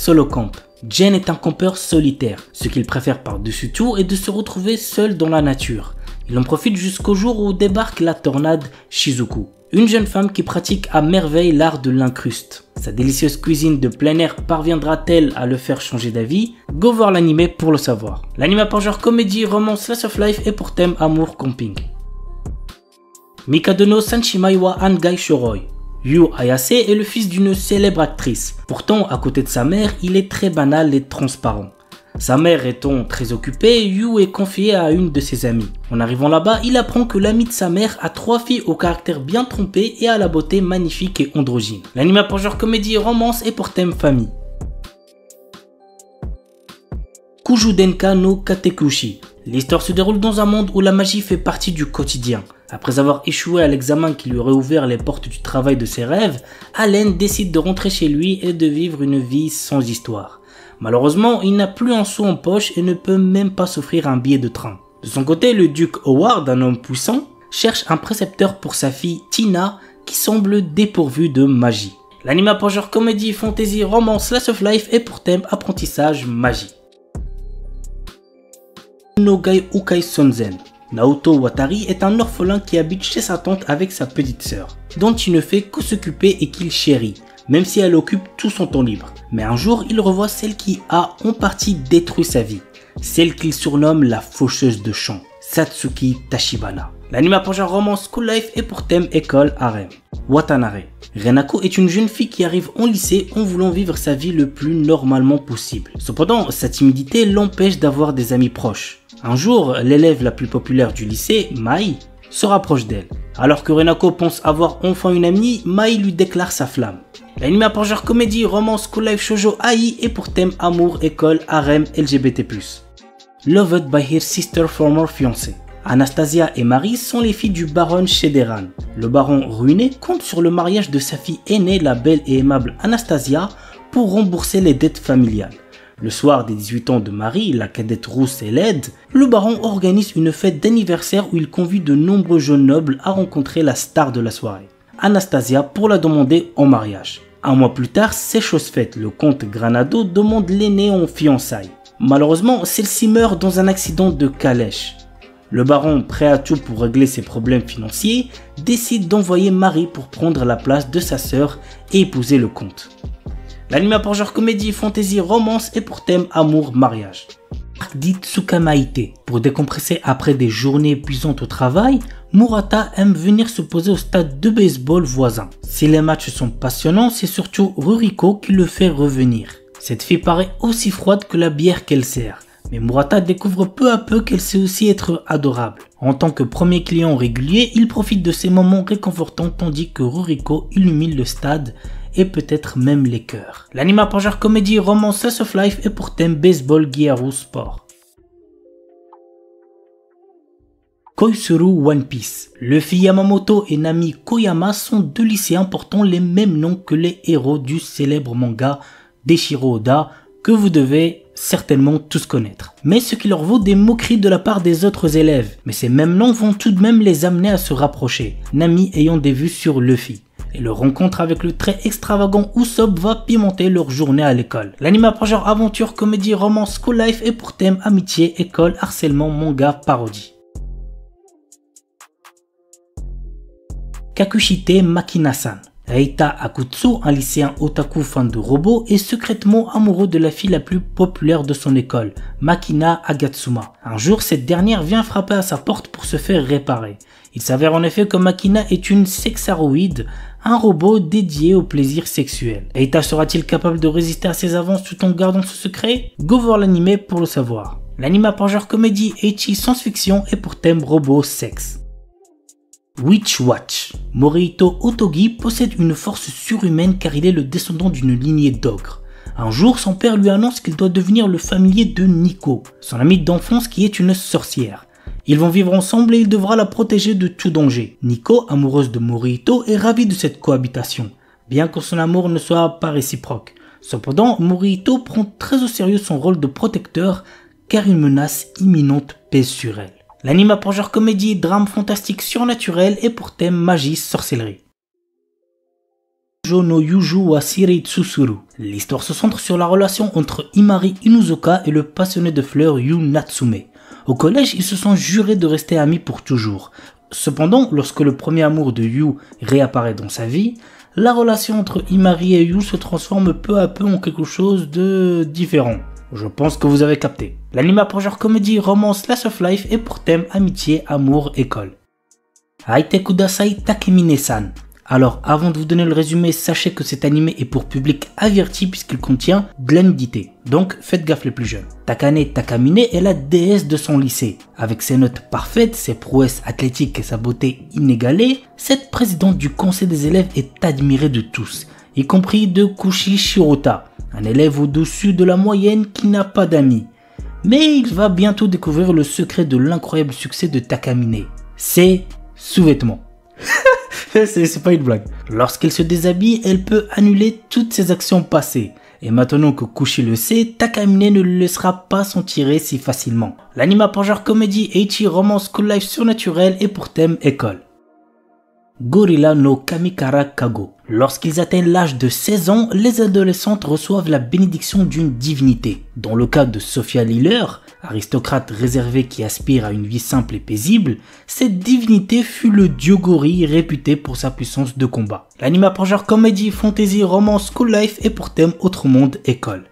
solo camp. Gen est un campeur solitaire. Ce qu'il préfère par-dessus tout est de se retrouver seul dans la nature. Il en profite jusqu'au jour où débarque la tornade Shizuku, une jeune femme qui pratique à merveille l'art de l'incruste. Sa délicieuse cuisine de plein air parviendra-t-elle à le faire changer d'avis? Go voir l'anime pour le savoir. L'anime par genre comédie, romance, slice of life et pour thème amour camping. Mikado no Sanshimai wa Angai Shoroi. Yu Ayase est le fils d'une célèbre actrice. Pourtant, à côté de sa mère, il est très banal et transparent. Sa mère étant très occupée, Yu est confié à une de ses amies. En arrivant là-bas, il apprend que l'amie de sa mère a 3 filles au caractère bien trompé et à la beauté magnifique et androgyne. L'anime pour genre comédie, romance et pour thème famille. Kujudenka no Katekushi. L'histoire se déroule dans un monde où la magie fait partie du quotidien. Après avoir échoué à l'examen qui lui aurait ouvert les portes du travail de ses rêves, Allen décide de rentrer chez lui et de vivre une vie sans histoire. Malheureusement, il n'a plus un sou en poche et ne peut même pas s'offrir un billet de train. De son côté, le duc Howard, un homme puissant, cherche un précepteur pour sa fille Tina qui semble dépourvue de magie. L'anime pour genre comédie, fantasy, romance, slice of life et pour thème apprentissage magie. Nogai Ukai Sonzen. Naoto Watari est un orphelin qui habite chez sa tante avec sa petite sœur, dont il ne fait que s'occuper et qu'il chérit, même si elle occupe tout son temps libre. Mais un jour, il revoit celle qui a en partie détruit sa vie, celle qu'il surnomme la faucheuse de champs, Satsuki Tachibana. L'anime pour genre romance, school life et pour thème école harem. Watanare. Renako est une jeune fille qui arrive en lycée en voulant vivre sa vie le plus normalement possible. Cependant, sa timidité l'empêche d'avoir des amis proches. Un jour, l'élève la plus populaire du lycée, Mai, se rapproche d'elle. Alors que Renako pense avoir enfin une amie, Mai lui déclare sa flamme. L'anime pour genre comédie, romance, school life, shoujo, AI et pour thème amour, école, harem, LGBT+. Loved by her sister former fiancé. Anastasia et Marie sont les filles du baron Shederan. Le baron ruiné compte sur le mariage de sa fille aînée, la belle et aimable Anastasia, pour rembourser les dettes familiales. Le soir des 18 ans de Marie, la cadette rousse et laide, le baron organise une fête d'anniversaire où il convie de nombreux jeunes nobles à rencontrer la star de la soirée, Anastasia, pour la demander en mariage. Un mois plus tard, c'est chose faite, le comte Granado demande l'aîné en fiançailles. Malheureusement, celle-ci meurt dans un accident de calèche. Le baron, prêt à tout pour régler ses problèmes financiers, décide d'envoyer Marie pour prendre la place de sa sœur et épouser le comte. L'anime pour genre comédie, fantasy, romance et pour thème amour, mariage. Arc dit Tsukamaite. Pour décompresser après des journées épuisantes au travail, Murata aime venir se poser au stade de baseball voisin. Si les matchs sont passionnants, c'est surtout Ruriko qui le fait revenir. Cette fille paraît aussi froide que la bière qu'elle sert. Mais Murata découvre peu à peu qu'elle sait aussi être adorable. En tant que premier client régulier, il profite de ces moments réconfortants tandis que Ruriko illumine le stade et peut-être même les cœurs. L'anime pour genre comédie, romance, slice of life et pour thème baseball, Gyaru, sport. Koizuru One Piece. Luffy Yamamoto et Nami Koyama sont deux lycéens portant les mêmes noms que les héros du célèbre manga d'Eiichiro Oda que vous devez certainement tous connaître. Mais ce qui leur vaut des moqueries de la part des autres élèves. Mais ces mêmes noms vont tout de même les amener à se rapprocher, Nami ayant des vues sur Luffy. Et leur rencontre avec le très extravagant Usopp va pimenter leur journée à l'école. L'anime pour genre aventure, comédie, romance, school life et pour thème amitié, école, harcèlement, manga, parodie. Kakushite Makina-san. Reita Akutsu, un lycéen otaku fan de robots, est secrètement amoureux de la fille la plus populaire de son école, Makina Agatsuma. Un jour, cette dernière vient frapper à sa porte pour se faire réparer. Il s'avère en effet que Makina est une sexaroïde, un robot dédié au plaisir sexuel. Reita sera-t-il capable de résister à ses avances tout en gardant ce secret? Go voir l'anime pour le savoir. L'anime pour genre comédie, ecchi, science-fiction et pour thème robot, sexe. Witch Watch. Morihito Otogi possède une force surhumaine car il est le descendant d'une lignée d'ogres. Un jour, son père lui annonce qu'il doit devenir le familier de Nico, son amie d'enfance qui est une sorcière. Ils vont vivre ensemble et il devra la protéger de tout danger. Nico, amoureuse de Morihito, est ravie de cette cohabitation, bien que son amour ne soit pas réciproque. Cependant, Morihito prend très au sérieux son rôle de protecteur car une menace imminente pèse sur elle. L'anime pour genre comédie, drame fantastique surnaturel et pour thème magie, sorcellerie. no Yuju wa Shirei Tsusuru. L'histoire se centre sur la relation entre Imari Inuzuka et le passionné de fleurs Yu Natsume. Au collège, ils se sont jurés de rester amis pour toujours. Cependant, lorsque le premier amour de Yu réapparaît dans sa vie, la relation entre Imari et Yu se transforme peu à peu en quelque chose de différent. Je pense que vous avez capté. L'anime a pour genre comédie, romance, slice of life et pour thème amitié, amour, école. Aite Kudasai Takemine-san. Alors, avant de vous donner le résumé, sachez que cet anime est pour public averti puisqu'il contient de la nudité. Donc, faites gaffe les plus jeunes. Takane Takamine est la déesse de son lycée. Avec ses notes parfaites, ses prouesses athlétiques et sa beauté inégalée, cette présidente du conseil des élèves est admirée de tous, y compris de Kushi Shirota, un élève au-dessus de la moyenne qui n'a pas d'amis. Mais il va bientôt découvrir le secret de l'incroyable succès de Takamine. Ses sous-vêtements. C'est pas une blague. Lorsqu'elle se déshabille, elle peut annuler toutes ses actions passées. Et maintenant que Kushi le sait, Takamine ne le laissera pas s'en tirer si facilement. L'anime a pour genre comédie, ecchi, romance, school life surnaturel et pour thème école. Gorilla no Kamikara Kago. Lorsqu'ils atteignent l'âge de 16 ans, les adolescentes reçoivent la bénédiction d'une divinité. Dans le cas de Sophia Liller, aristocrate réservée qui aspire à une vie simple et paisible, cette divinité fut le dieu gorille réputé pour sa puissance de combat. L'anime a pour genre comédie, fantasy, romance, school life et pour thème autre monde, école.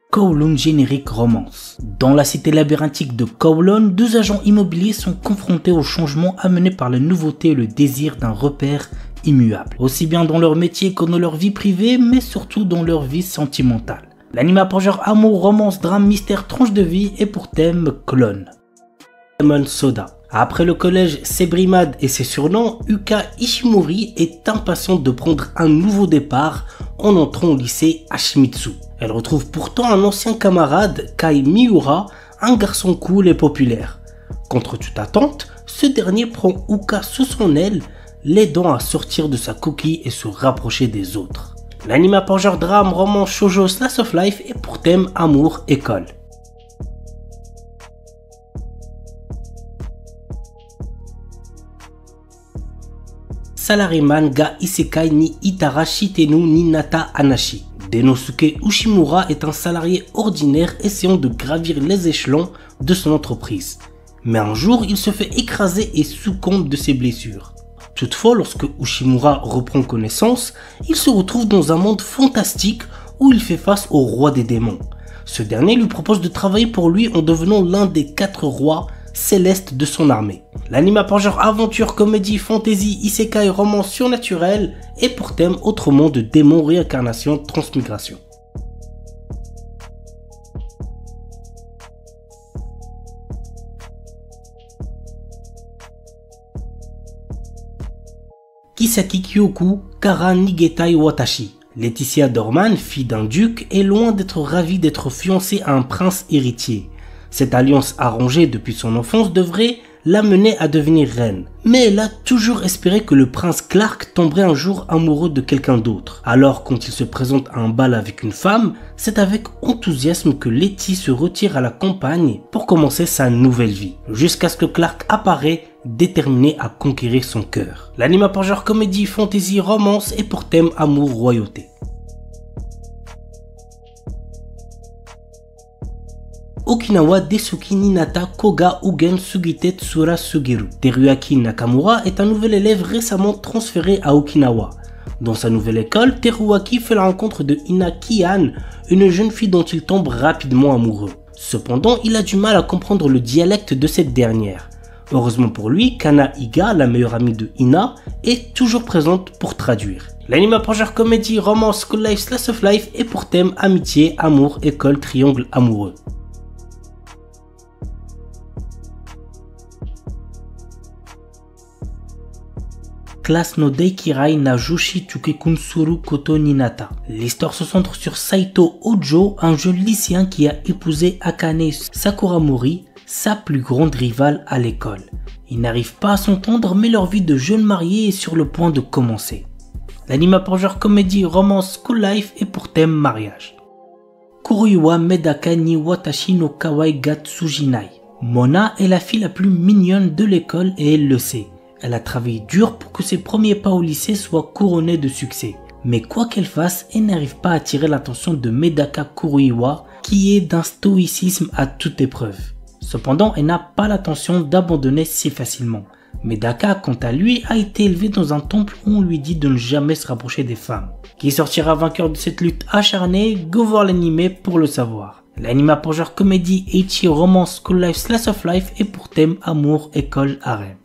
Kowloon Generic Romance. Dans la cité labyrinthique de Kowloon, deux agents immobiliers sont confrontés aux changements amenés par la nouveauté et le désir d'un repère immuable, aussi bien dans leur métier que dans leur vie privée, mais surtout dans leur vie sentimentale. L'anime a pour genre amour, romance, drame, mystère, tranche de vie et pour thème clone. Lemon Soda. Après le collège Sebrimad et ses surnoms, Yuka Ishimori est impatiente de prendre un nouveau départ en entrant au lycée Hashimitsu. Elle retrouve pourtant un ancien camarade, Kai Miura, un garçon cool et populaire. Contre toute attente, ce dernier prend Yuka sous son aile, l'aidant à sortir de sa coquille et se rapprocher des autres. L'anime a pour genre drame, roman, shoujo, slice of life et pour thème amour, école. Salaryman ga Isekai ni Itara Shitenu ni Nata Anashi. Denosuke Ushimura est un salarié ordinaire essayant de gravir les échelons de son entreprise. Mais un jour, il se fait écraser et succombe de ses blessures. Toutefois, lorsque Ushimura reprend connaissance, il se retrouve dans un monde fantastique où il fait face au roi des démons. Ce dernier lui propose de travailler pour lui en devenant l'un des 4 rois célestes de son armée. L'anime a pour genre aventure, comédie, fantasy, isekai, roman surnaturel et pour thème autre monde, démons, réincarnation, transmigration. Kisaki Kyoku Kara Nigetai Watashi. Laetitia Dorman, fille d'un duc, est loin d'être ravie d'être fiancée à un prince héritier. Cette alliance arrangée depuis son enfance devrait l'amener à devenir reine. Mais elle a toujours espéré que le prince Clark tomberait un jour amoureux de quelqu'un d'autre. Alors quand il se présente à un bal avec une femme, c'est avec enthousiasme que Letty se retire à la campagne pour commencer sa nouvelle vie. Jusqu'à ce que Clark apparaît, déterminé à conquérir son cœur. L'anime a pour genre comédie, fantasy, romance et pour thème amour, royauté. Okinawa Desuki Ninata Koga Ugen Sugite Tsura Sugiru. Teruaki Nakamura est un nouvel élève récemment transféré à Okinawa. Dans sa nouvelle école, Teruaki fait la rencontre de Ina Kian, une jeune fille dont il tombe rapidement amoureux. Cependant, il a du mal à comprendre le dialecte de cette dernière. Heureusement pour lui, Kana Iga, la meilleure amie de Ina, est toujours présente pour traduire. L'anime a pour genre comédie, romance, school life, slice of life et pour thème amitié, amour, école, triangle amoureux. Classe no Deikirai na Joshi Chukekunsuru Koto Ninata. L'histoire se centre sur Saito Ojo, un jeune lycéen qui a épousé Akane Sakuramori, sa plus grande rivale à l'école. Ils n'arrivent pas à s'entendre, mais leur vie de jeunes mariés est sur le point de commencer. L'anime a pour genre comédie, romance, school life et pour thème mariage. Kuruiwa Medaka ni Watashi no Kawaii ga Tsujinai. Mona est la fille la plus mignonne de l'école et elle le sait. Elle a travaillé dur pour que ses premiers pas au lycée soient couronnés de succès. Mais quoi qu'elle fasse, elle n'arrive pas à attirer l'attention de Medaka Kuruiwa, qui est d'un stoïcisme à toute épreuve. Cependant, elle n'a pas l'intention d'abandonner si facilement. Medaka, quant à lui, a été élevé dans un temple où on lui dit de ne jamais se rapprocher des femmes. Qui sortira vainqueur de cette lutte acharnée? Go voir l'anime pour le savoir. L'anime pour genre comédie, ecchi, romance, school life, slice of life et pour thème amour, école, harem.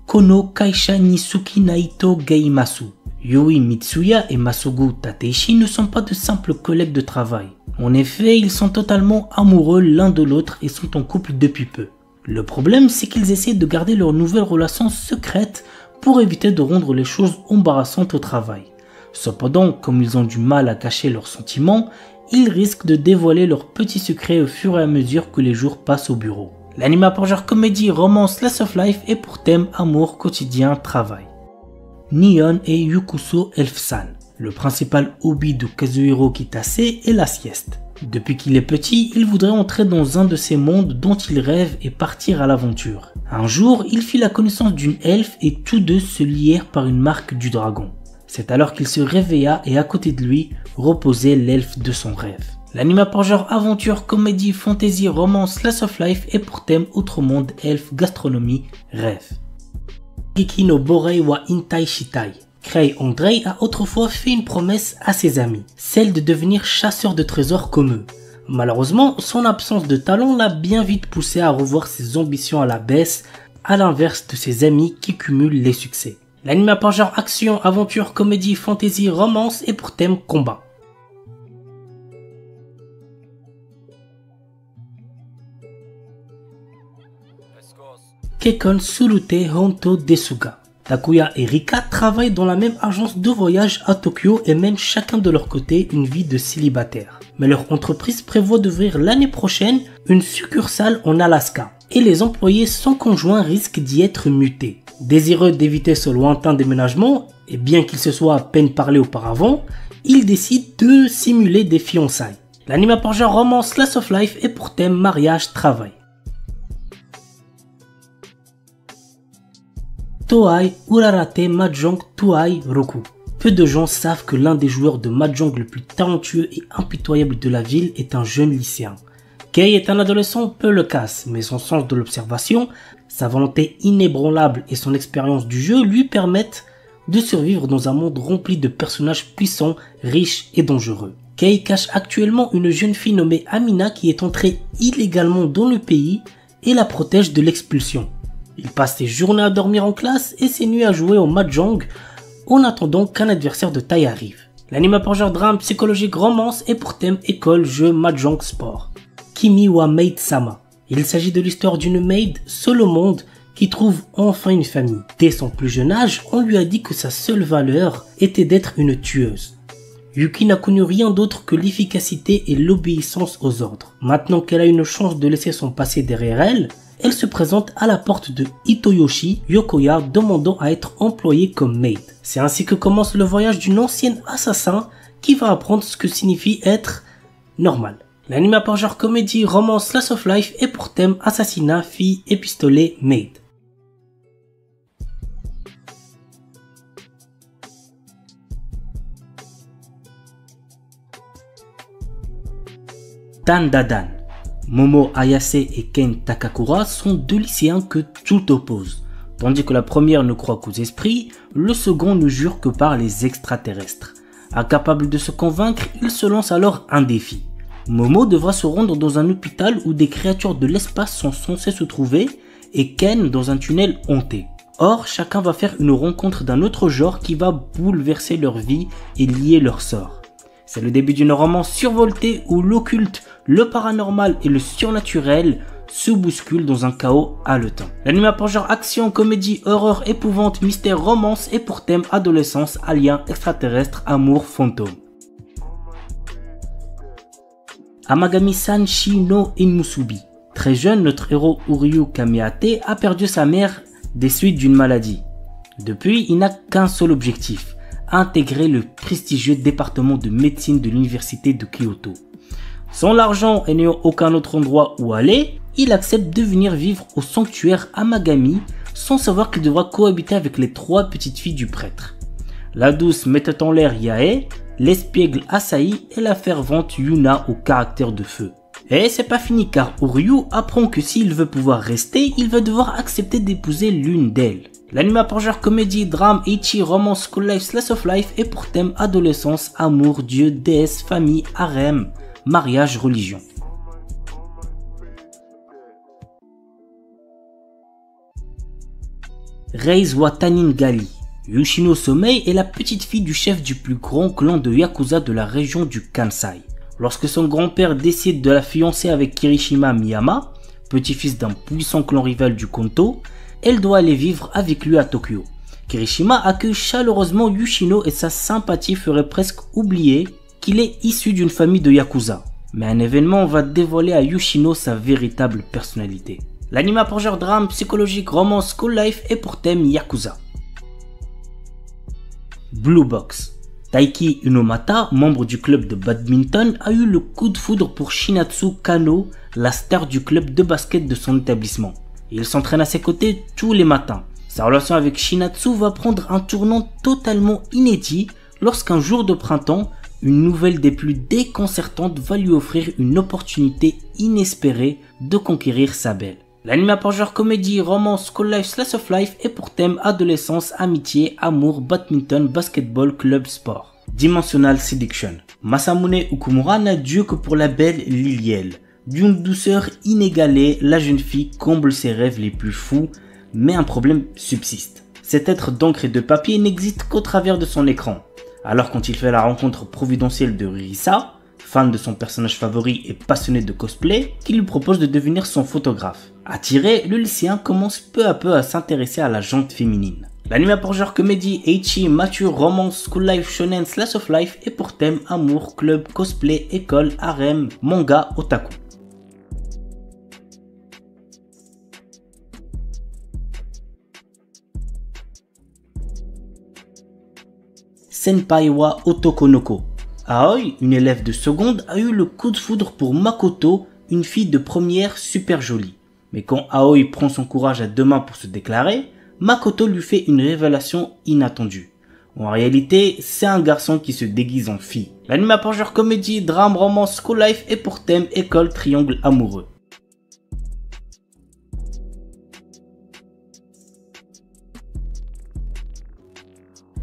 Kono Kaisha Nisuki Naito Geimasu. Yui Mitsuya et Masugu Tateishi ne sont pas de simples collègues de travail. En effet, ils sont totalement amoureux l'un de l'autre et sont en couple depuis peu. Le problème, c'est qu'ils essaient de garder leur nouvelle relation secrète pour éviter de rendre les choses embarrassantes au travail. Cependant, comme ils ont du mal à cacher leurs sentiments, ils risquent de dévoiler leurs petits secrets au fur et à mesure que les jours passent au bureau. L'anime pour genre comédie, romance, slice of life et pour thème amour, quotidien, travail. Nihon et Yukuso Elf-san. Le principal hobby de Kazuhiro Kitase est la sieste. Depuis qu'il est petit, il voudrait entrer dans un de ces mondes dont il rêve et partir à l'aventure. Un jour, il fit la connaissance d'une elfe et tous deux se lièrent par une marque du dragon. C'est alors qu'il se réveilla et à côté de lui reposait l'elfe de son rêve. L'anime pour genre aventure, comédie, fantasy, romance, slice of life et pour thème autre monde, elfe, gastronomie, rêve. Geki no Borei wa Intai Shitai. Kei Andrei a autrefois fait une promesse à ses amis, celle de devenir chasseur de trésors comme eux. Malheureusement, son absence de talent l'a bien vite poussé à revoir ses ambitions à la baisse, à l'inverse de ses amis qui cumulent les succès. L'anime par genre action, aventure, comédie, fantasy, romance et pour thème combat. Kekkon Surute Honto Desuga. Takuya et Rika travaillent dans la même agence de voyage à Tokyo et mènent chacun de leur côté une vie de célibataire. Mais leur entreprise prévoit d'ouvrir l'année prochaine une succursale en Alaska. Et les employés sans conjoint risquent d'y être mutés. Désireux d'éviter ce lointain déménagement, et bien qu'ils se soient à peine parlé auparavant, ils décident de simuler des fiançailles. L'anime par genre romance, slice of life et pour thème mariage, travail. Toei Urarate Mahjong Tuai Roku. Peu de gens savent que l'un des joueurs de Mahjong le plus talentueux et impitoyable de la ville est un jeune lycéen. Kei est un adolescent peu loquace, mais son sens de l'observation, sa volonté inébranlable et son expérience du jeu lui permettent de survivre dans un monde rempli de personnages puissants, riches et dangereux. Kei cache actuellement une jeune fille nommée Amina qui est entrée illégalement dans le pays et la protège de l'expulsion. Il passe ses journées à dormir en classe et ses nuits à jouer au Mahjong en attendant qu'un adversaire de taille arrive. L'anime par genre drame, psychologique, romance et pour thème école, jeu, Mahjong, sport. Kimi wa Maid Sama. Il s'agit de l'histoire d'une maid seule au monde qui trouve enfin une famille. Dès son plus jeune âge, on lui a dit que sa seule valeur était d'être une tueuse. Yuki n'a connu rien d'autre que l'efficacité et l'obéissance aux ordres. Maintenant qu'elle a une chance de laisser son passé derrière elle, elle se présente à la porte de Hitoyoshi Yokoya demandant à être employée comme maid. C'est ainsi que commence le voyage d'une ancienne assassin qui va apprendre ce que signifie être normal. L'anime par genre comédie, romance, slice of life et pour thème assassinat, fille et pistolet, maid. Dandadan. Momo Ayase et Ken Takakura sont deux lycéens que tout oppose. Tandis que la première ne croit qu'aux esprits, le second ne jure que par les extraterrestres. Incapable de se convaincre, il se lance alors un défi. Momo devra se rendre dans un hôpital où des créatures de l'espace sont censées se trouver et Ken dans un tunnel hanté. Or, chacun va faire une rencontre d'un autre genre qui va bouleverser leur vie et lier leur sort. C'est le début d'une romance survoltée où l'occulte, le paranormal et le surnaturel se bousculent dans un chaos haletant. L'anime pour genre action, comédie, horreur, épouvante, mystère, romance et pour thème adolescence, alien, extraterrestre, amour, fantôme. Amagami-san Shi no Inmusubi. Très jeune, notre héros Uryu Kamiate a perdu sa mère des suites d'une maladie. Depuis, il n'a qu'un seul objectif, intégrer le prestigieux département de médecine de l'université de Kyoto. Sans l'argent et n'ayant aucun autre endroit où aller, il accepte de venir vivre au sanctuaire Amagami sans savoir qu'il devra cohabiter avec les 3 petites filles du prêtre. la douce mettait en l'air Yae, l'espiègle Asahi et la fervente Yuna au caractère de feu. Et c'est pas fini car Uryu apprend que s'il veut pouvoir rester, il va devoir accepter d'épouser l'une d'elles. L'anime à part genre comédie, drame, ecchi, romance, school life, slice of life et pour thème adolescence, amour, dieu, déesse, famille, harem, mariage, religion. Reizuwa Taningali. Yoshino Somei est la petite fille du chef du plus grand clan de Yakuza de la région du Kansai. Lorsque son grand-père décide de la fiancer avec Kirishima Miyama, petit-fils d'un puissant clan rival du Kanto, elle doit aller vivre avec lui à Tokyo. Kirishima accueille chaleureusement Yoshino et sa sympathie ferait presque oublier qu'il est issu d'une famille de Yakuza. Mais un événement va dévoiler à Yoshino sa véritable personnalité. L'anime a pour genre drame, psychologique, romance, school life et pour thème Yakuza. Blue Box. Taiki Unomata, membre du club de badminton, a eu le coup de foudre pour Shinatsu Kano, la star du club de basket de son établissement. Il s'entraîne à ses côtés tous les matins. Sa relation avec Shinatsu va prendre un tournant totalement inédit lorsqu'un jour de printemps, une nouvelle des plus déconcertantes va lui offrir une opportunité inespérée de conquérir sa belle. L'anime a pour genre comédie, romance, school life, slice of life et pour thème adolescence, amitié, amour, badminton, basketball, club, sport. Dimensional Seduction. Masamune Okumura n'a Dieu que pour la belle Liliel. D'une douceur inégalée, la jeune fille comble ses rêves les plus fous, mais un problème subsiste. Cet être d'encre et de papier n'existe qu'au travers de son écran. Alors quand il fait la rencontre providentielle de Risa, fan de son personnage favori et passionné de cosplay, qui lui propose de devenir son photographe. Attiré, le lycéen commence peu à peu à s'intéresser à la jante féminine. L'anime a pour genre comédie, ecchi, mature, romance, school life, shonen, slice of life et pour thème amour, club, cosplay, école, harem, manga, otaku. Senpai wa Otokonoko. Aoi, une élève de seconde, a eu le coup de foudre pour Makoto, une fille de première super jolie. Mais quand Aoi prend son courage à deux mains pour se déclarer, Makoto lui fait une révélation inattendue. En réalité, c'est un garçon qui se déguise en fille. L'anime a pour genre comédie, drame, romance, school life et pour thème école, triangle amoureux.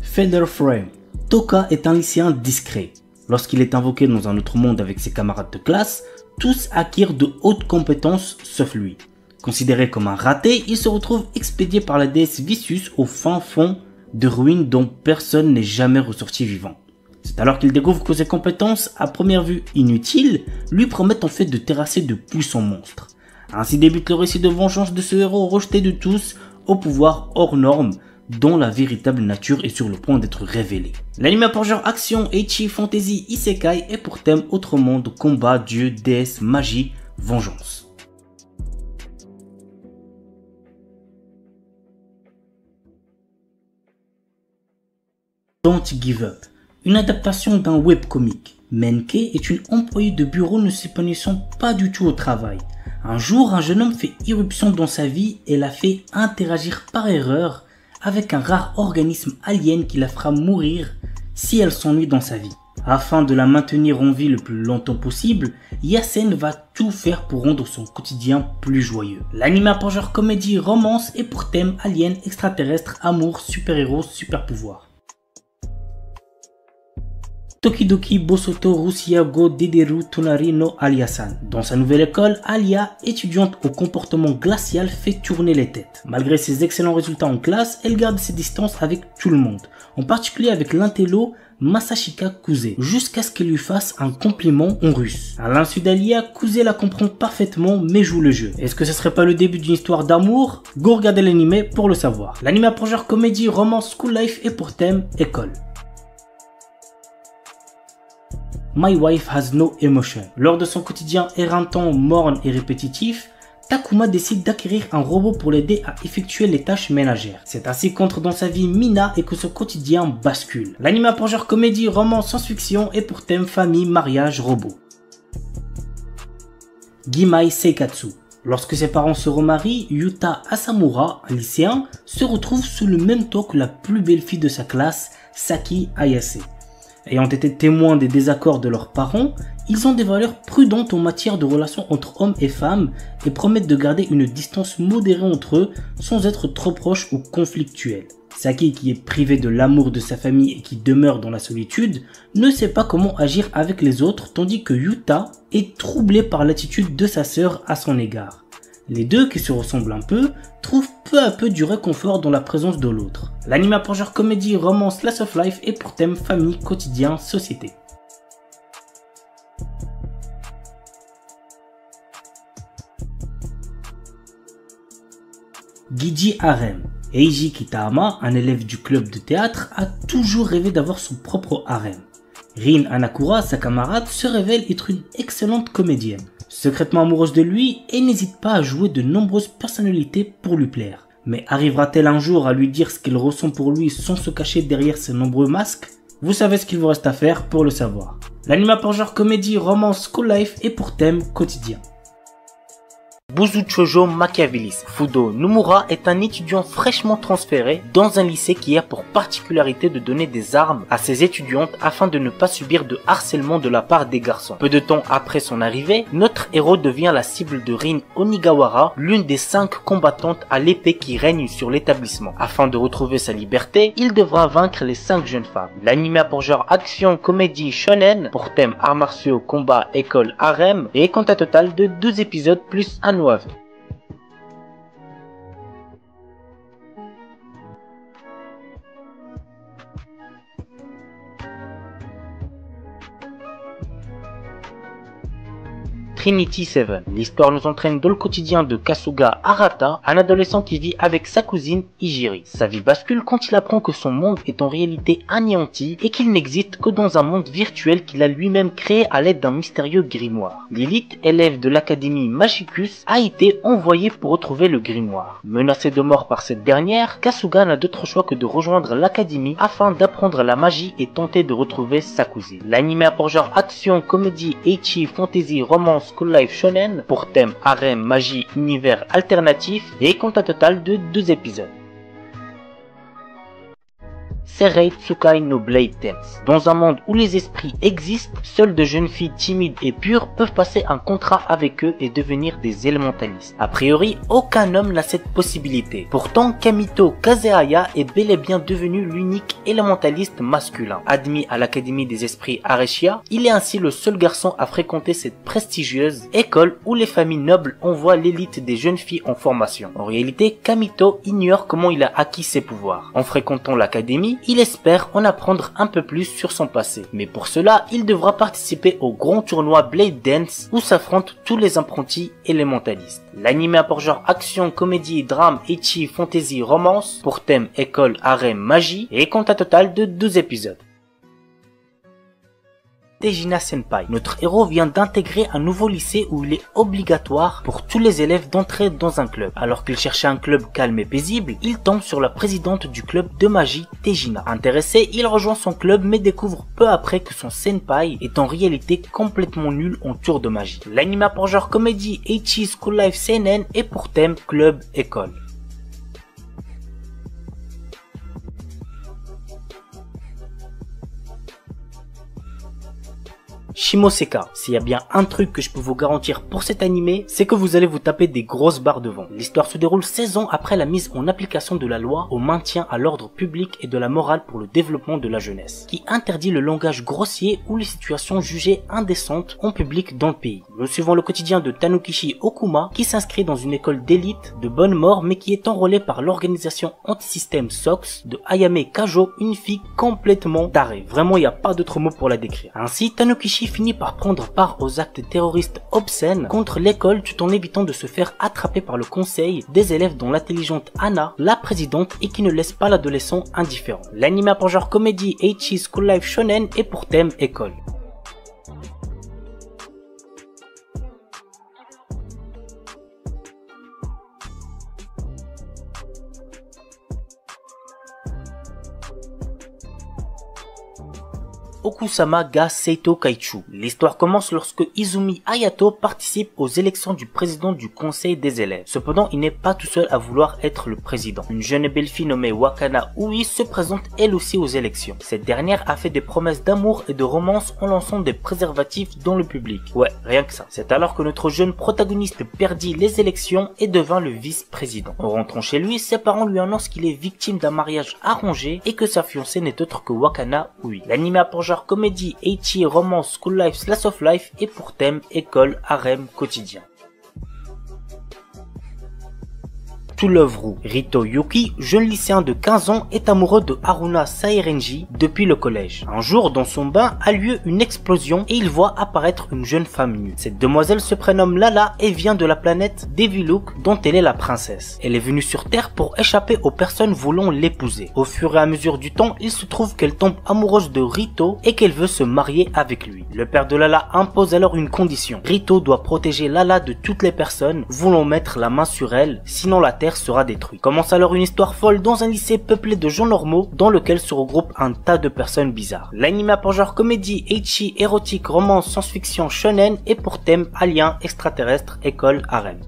Feather Frame. Toka est un lycéen discret. Lorsqu'il est invoqué dans un autre monde avec ses camarades de classe, tous acquièrent de hautes compétences sauf lui. Considéré comme un raté, il se retrouve expédié par la déesse Vicious au fin fond de ruines dont personne n'est jamais ressorti vivant. C'est alors qu'il découvre que ses compétences, à première vue inutiles, lui promettent en fait de terrasser de puissants monstres. Ainsi débute le récit de vengeance de ce héros rejeté de tous, au pouvoir hors norme, dont la véritable nature est sur le point d'être révélée. L'anime a pour genre action, ecchi, fantasy, isekai et pour thème autre monde, combat, dieu, déesse, magie, vengeance. Don't Give Up. Une adaptation d'un webcomic. Menke est une employée de bureau ne s'épanouissant pas du tout au travail. Un jour, un jeune homme fait irruption dans sa vie et la fait interagir par erreur avec un rare organisme alien qui la fera mourir si elle s'ennuie dans sa vie. Afin de la maintenir en vie le plus longtemps possible, Yasen va tout faire pour rendre son quotidien plus joyeux. L'anime a pour genre comédie, romance et pour thème alien, extraterrestre, amour, super-héros, super-pouvoir. Tokidoki Bosoto Rusia Go Dederu Tonari no Alia-san. Dans sa nouvelle école, Alia, étudiante au comportement glacial, fait tourner les têtes. Malgré ses excellents résultats en classe, elle garde ses distances avec tout le monde, en particulier avec l'intello Masashika Kuze, jusqu'à ce qu'elle lui fasse un compliment en russe. À l'insu d'Alia, Kuze la comprend parfaitement mais joue le jeu. Est-ce que ce serait pas le début d'une histoire d'amour? Go regarder l'anime pour le savoir. L'anime a pour genre comédie, romance, school life et pour thème école. My Wife Has No Emotion. Lors de son quotidien éreintant, morne et répétitif, Takuma décide d'acquérir un robot pour l'aider à effectuer les tâches ménagères. C'est ainsi qu'entre dans sa vie Mina et que ce quotidien bascule. L'anime a pour genre comédie, romance, science-fiction et pour thème famille, mariage, robot. Gimai Seikatsu. Lorsque ses parents se remarient, Yuta Asamura, un lycéen, se retrouve sous le même toit que la plus belle fille de sa classe, Saki Ayase. Ayant été témoins des désaccords de leurs parents, ils ont des valeurs prudentes en matière de relations entre hommes et femmes et promettent de garder une distance modérée entre eux sans être trop proches ou conflictuels. Saki, qui est privé de l'amour de sa famille et qui demeure dans la solitude, ne sait pas comment agir avec les autres, tandis que Yuta est troublé par l'attitude de sa sœur à son égard. Les deux, qui se ressemblent un peu, trouvent peu à peu du réconfort dans la présence de l'autre. L'anime a pour genre comédie, romance, slice of life et pour thème famille, quotidien, société. Giji Harem. Eiji Kitahama, un élève du club de théâtre, a toujours rêvé d'avoir son propre harem. Rin Hanakura, sa camarade, se révèle être une excellente comédienne. Secrètement amoureuse de lui, et n'hésite pas à jouer de nombreuses personnalités pour lui plaire. Mais arrivera-t-elle un jour à lui dire ce qu'elle ressent pour lui sans se cacher derrière ses nombreux masques? Vous savez ce qu'il vous reste à faire pour le savoir. L'anime a pour genre comédie, romance, school life et pour thème quotidien. Buzuchojo Machiavellis. Fudo Nomura est un étudiant fraîchement transféré dans un lycée qui a pour particularité de donner des armes à ses étudiantes afin de ne pas subir de harcèlement de la part des garçons. Peu de temps après son arrivée, notre héros devient la cible de Rin Onigawara, l'une des 5 combattantes à l'épée qui règne sur l'établissement. Afin de retrouver sa liberté, il devra vaincre les 5 jeunes femmes. L'anime a pour genre action, comédie, shonen, pour thème arts martiaux, combat, école, harem, et compte un total de 12 épisodes plus un OAV. Trinity Seven. L'histoire nous entraîne dans le quotidien de Kasuga Arata, un adolescent qui vit avec sa cousine Hijiri. Sa vie bascule quand il apprend que son monde est en réalité anéanti et qu'il n'existe que dans un monde virtuel qu'il a lui-même créé à l'aide d'un mystérieux grimoire. Lilith, élève de l'académie Magicus, a été envoyée pour retrouver le grimoire. Menacé de mort par cette dernière, Kasuga n'a d'autre choix que de rejoindre l'académie afin d'apprendre la magie et tenter de retrouver sa cousine. L'anime a pour genre action, comédie, ecchi, fantasy, romance, school life shonen, pour thème harem, magie, univers alternatif, et compte un total de 2 épisodes. Serei Tsukai no Blade Dance. Dans un monde où les esprits existent, seules de jeunes filles timides et pures peuvent passer un contrat avec eux et devenir des élémentalistes. A priori, aucun homme n'a cette possibilité. Pourtant, Kamito Kazeaya est bel et bien devenu l'unique élémentaliste masculin. Admis à l'Académie des Esprits Areshia, il est ainsi le seul garçon à fréquenter cette prestigieuse école où les familles nobles envoient l'élite des jeunes filles en formation. En réalité, Kamito ignore comment il a acquis ses pouvoirs. En fréquentant l'académie, il espère en apprendre un peu plus sur son passé. Mais pour cela, il devra participer au grand tournoi Blade Dance où s'affrontent tous les apprentis élémentalistes. L'anime a pour genre action, comédie, drame, ecchi, fantasy, romance, pour thème école, harem, magie, et compte un total de 12 épisodes. Tejina Senpai. Notre héros vient d'intégrer un nouveau lycée où il est obligatoire pour tous les élèves d'entrer dans un club. Alors qu'il cherchait un club calme et paisible, il tombe sur la présidente du club de magie, Tejina. Intéressé, il rejoint son club mais découvre peu après que son senpai est en réalité complètement nul en tour de magie. L'anime a pour genre comédie, ecchi, school life, seinen et pour thème club, école. Shimoseka. S'il y a bien un truc que je peux vous garantir pour cet animé, c'est que vous allez vous taper des grosses barres de vent. L'histoire se déroule 16 ans après la mise en application de la loi au maintien à l'ordre public et de la morale pour le développement de la jeunesse, qui interdit le langage grossier ou les situations jugées indécentes en public dans le pays. Nous suivons le quotidien de Tanukishi Okuma, qui s'inscrit dans une école d'élite de bonne mort mais qui est enrôlée par l'organisation anti-système SOX de Ayame Kajo, une fille complètement tarée. Vraiment, il n'y a pas d'autre mot pour la décrire. Ainsi, Tanukishi finit par prendre part aux actes terroristes obscènes contre l'école tout en évitant de se faire attraper par le conseil des élèves dont l'intelligente Anna, la présidente, et qui ne laisse pas l'adolescent indifférent. L'anime a pour genre comédie, ecchi, school life, shonen et pour thème école. Okusama ga Seito Kaichu. L'histoire commence lorsque Izumi Hayato participe aux élections du président du conseil des élèves. Cependant, il n'est pas tout seul à vouloir être le président. Une jeune et belle fille nommée Wakana Ui se présente elle aussi aux élections. Cette dernière a fait des promesses d'amour et de romance en lançant des préservatifs dans le public. Ouais, rien que ça. C'est alors que notre jeune protagoniste perdit les élections et devint le vice-président. En rentrant chez lui, ses parents lui annoncent qu'il est victime d'un mariage arrangé et que sa fiancée n'est autre que Wakana Ui. L'anime a pour genre comédie, ecchi, romance, school life, slice of life et pour thème école, harem, quotidien. To Love Ru. Rito Yuki, jeune lycéen de 15 ans, est amoureux de Haruna Sairenji depuis le collège. Un jour, dans son bain, a lieu une explosion et il voit apparaître une jeune femme nue. Cette demoiselle se prénomme Lala et vient de la planète Deviluk dont elle est la princesse. Elle est venue sur Terre pour échapper aux personnes voulant l'épouser. Au fur et à mesure du temps, il se trouve qu'elle tombe amoureuse de Rito et qu'elle veut se marier avec lui. Le père de Lala impose alors une condition. Rito doit protéger Lala de toutes les personnes voulant mettre la main sur elle, sinon la Terre sera détruite. Commence alors une histoire folle dans un lycée peuplé de gens normaux dans lequel se regroupent un tas de personnes bizarres. L'anime a pour genre comédie, ecchi, érotique, romance, science-fiction, shonen et pour thème alien, extraterrestre, école, harem.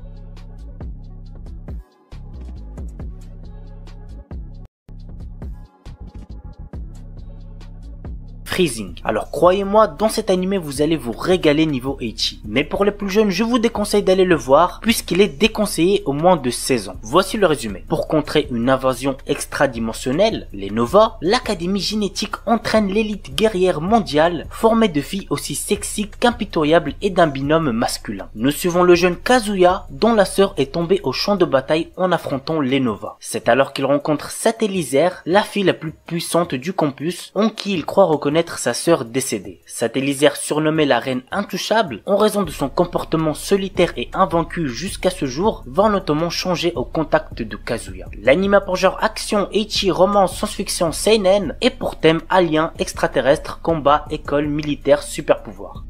Freezing. Alors croyez-moi, dans cet animé vous allez vous régaler niveau ecchi. Mais pour les plus jeunes, je vous déconseille d'aller le voir puisqu'il est déconseillé au moins de 16 ans. Voici le résumé. Pour contrer une invasion extradimensionnelle, les Nova, l'Académie génétique entraîne l'élite guerrière mondiale formée de filles aussi sexy qu'impitoyables et d'un binôme masculin. Nous suivons le jeune Kazuya dont la sœur est tombée au champ de bataille en affrontant les Nova. C'est alors qu'il rencontre Satellisaire, la fille la plus puissante du campus, en qui il croit reconnaître sa sœur décédée. Satellisaire, surnommée la reine intouchable, en raison de son comportement solitaire et invaincu jusqu'à ce jour, va notamment changer au contact de Kazuya. L'anime a pour genre action, ecchi, romance, science-fiction, seinen et pour thème alien, extraterrestre, combat, école, militaire, super pouvoir.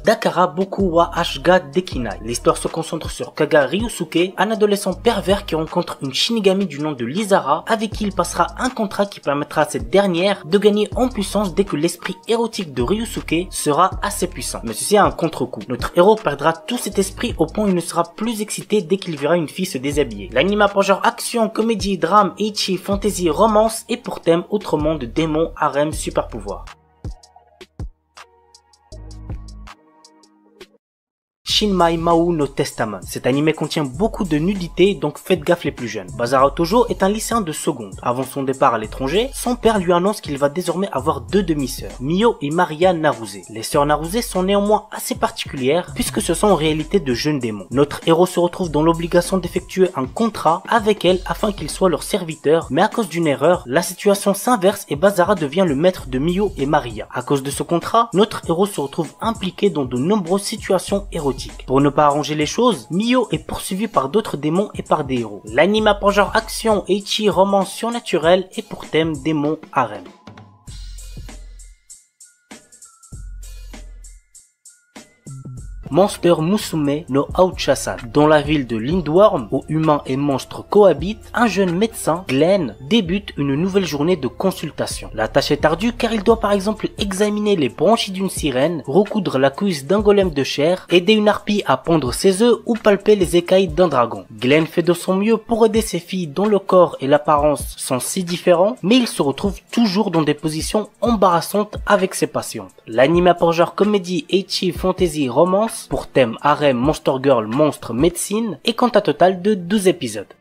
Dakara Boku wa Ashga Dekinai. L'histoire se concentre sur Kaga Ryusuke, un adolescent pervers qui rencontre une Shinigami du nom de Lizara, avec qui il passera un contrat qui permettra à cette dernière de gagner en puissance dès que l'esprit érotique de Ryusuke sera assez puissant. Mais ceci a un contre-coup. Notre héros perdra tout cet esprit au point où il ne sera plus excité dès qu'il verra une fille se déshabiller. L'anime a pour genre action, comédie, drame, ecchi, fantasy, romance et pour thème autre monde, démons, harem, super pouvoir. Shinmai Mau no Testament. Cet animé contient beaucoup de nudité, donc faites gaffe les plus jeunes. Bazara Tojo est un lycéen de seconde. Avant son départ à l'étranger, son père lui annonce qu'il va désormais avoir deux demi-sœurs, Mio et Maria Naruse. Les sœurs Naruse sont néanmoins assez particulières, puisque ce sont en réalité de jeunes démons. Notre héros se retrouve dans l'obligation d'effectuer un contrat avec elles afin qu'il soit leur serviteur, mais à cause d'une erreur, la situation s'inverse et Bazara devient le maître de Mio et Maria. À cause de ce contrat, notre héros se retrouve impliqué dans de nombreuses situations érotiques. Pour ne pas arranger les choses, Mio est poursuivi par d'autres démons et par des héros. L'anime a pour genre action, ecchi, romance surnaturelle et pour thème démon harem. Monster Musume no Aochasan. Dans la ville de Lindworm, où humains et monstres cohabitent, un jeune médecin, Glenn, débute une nouvelle journée de consultation. La tâche est ardue car il doit par exemple examiner les branchies d'une sirène, recoudre la cuisse d'un golem de chair, aider une harpie à pondre ses œufs ou palper les écailles d'un dragon. Glenn fait de son mieux pour aider ses filles dont le corps et l'apparence sont si différents, mais il se retrouve toujours dans des positions embarrassantes avec ses patientes. L'anime a pour genre comédie, ecchi, fantasy, romance, pour thème harem, monster girl, monstre, médecine et compte un total de 12 épisodes.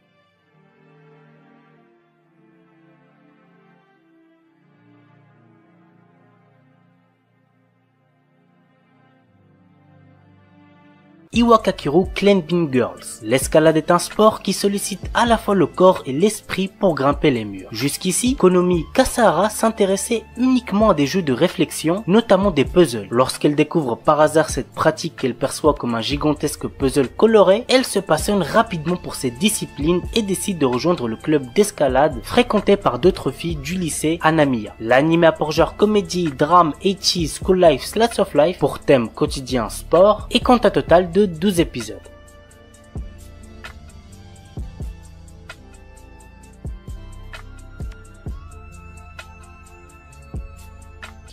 Iwakakiru Climbing Girls. L'escalade est un sport qui sollicite à la fois le corps et l'esprit pour grimper les murs. Jusqu'ici, Konomi Kasahara s'intéressait uniquement à des jeux de réflexion, notamment des puzzles. Lorsqu'elle découvre par hasard cette pratique qu'elle perçoit comme un gigantesque puzzle coloré, elle se passionne rapidement pour cette discipline et décide de rejoindre le club d'escalade fréquenté par d'autres filles du lycée Anamiya. L'anime a pour genre comédie, drame, ecchi, school life, slice of life pour thème quotidien sport et compte un total de 12 épisodes.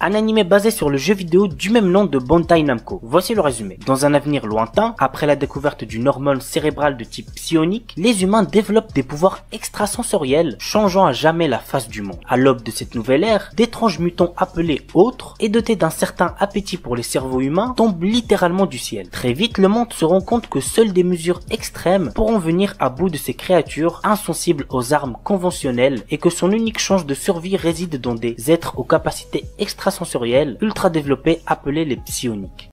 un animé basé sur le jeu vidéo du même nom de Bandai Namco. Voici le résumé. Dans un avenir lointain, après la découverte d'une hormone cérébrale de type psionique, les humains développent des pouvoirs extrasensoriels, changeant à jamais la face du monde. À l'aube de cette nouvelle ère, d'étranges mutants appelés autres et dotés d'un certain appétit pour les cerveaux humains tombent littéralement du ciel. Très vite, le monde se rend compte que seules des mesures extrêmes pourront venir à bout de ces créatures insensibles aux armes conventionnelles et que son unique chance de survie réside dans des êtres aux capacités extrasensorielles ultra développées appelés les psioniques.